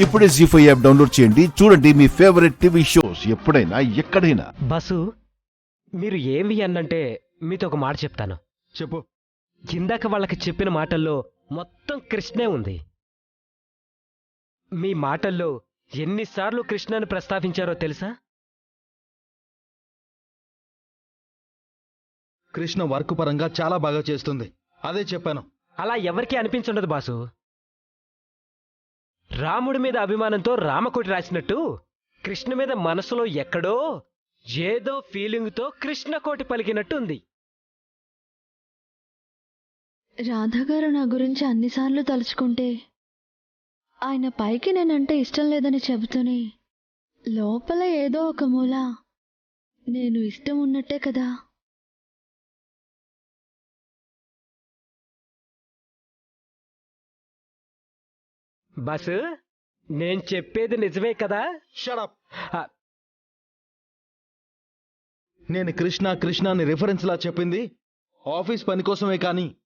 ఇప్పుడే జీ5 app download చేయండి. చూడండి మీ ఫేవరెట్ టీవీ షోస్ ఎప్పుడైనా ఎక్కడైనా. బస్సు మీరు ఏమి అన్నంటే మీతో ఒక మాట చెప్తాను. చెప్పు. ఇందాక వాళ్ళకి చెప్పిన మాటల్లో మొత్తం కృష్ణే ఉంది. మీ మాటల్లో ఎన్నిసార్లు కృష్ణను ప్రస్తావించారో తెలుసా? కృష్ణ వర్క్ పరంగా చాలా బాగా చేస్తుంది, అదే చెప్పాను. అలా ఎవరికీ అనిపించుండదు బాసు. రాముడి మీద అభిమానంతో రామకోటి రాసినట్టు కృష్ణ మీద మనసులో ఎక్కడో ఏదో ఫీలింగ్తో కృష్ణకోటి పలికినట్టు ఉంది. రాధాగారు నా గురించి అన్నిసార్లు తలుచుకుంటే ఆయన పైకి నేనంటే ఇష్టం లేదని చెబుతూనే లోపల ఏదో ఒక మూల నేను ఇష్టం ఉన్నట్టే కదా. బస్సు నేను చెప్పేది నిజమే కదా? షడప్. ఆ, నేను కృష్ణ అని రిఫరెన్స్ లా చెప్పింది ఆఫీస్ పని కోసమే కానీ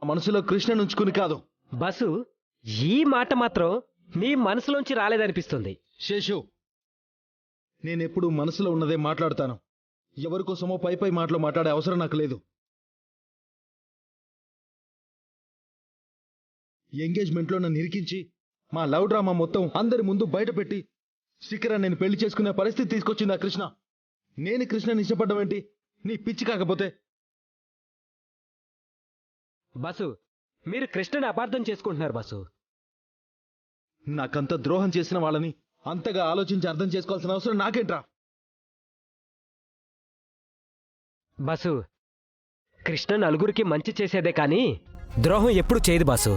మనసులో కృష్ణ ఉంచుకుని కాదు. బస్సు ఈ మాట మాత్రం మీ మనసులోంచి రాలేదనిపిస్తుంది. శేషు, నేనెప్పుడు మనసులో ఉన్నదే మాట్లాడతాను. ఎవరి కోసమో పై మాటలు మాట్లాడే అవసరం నాకు లేదు. ఎంగేజ్మెంట్లో నన్ను ఇరికించి మా లవ్ డ్రామా మొత్తం అందరి ముందు బయట పెట్టి శిఖరా నేను పెళ్లి చేసుకునే పరిస్థితి తీసుకొచ్చింది ఆ కృష్ణ. నేను కృష్ణని ఇష్టపడ్డం ఏంటి? నీ పిచ్చి కాకపోతే? బస్సు మీరు కృష్ణని అపార్థం చేసుకుంటున్నారు బస్సు. నాకంత ద్రోహం చేసిన వాళ్ళని అంతగా ఆలోచించి అర్థం చేసుకోవాల్సిన అవసరం నాకేంట్రా? బస్సు కృష్ణ నలుగురికి మంచి చేసేదే కానీ ద్రోహం ఎప్పుడు చేయదు బాసు.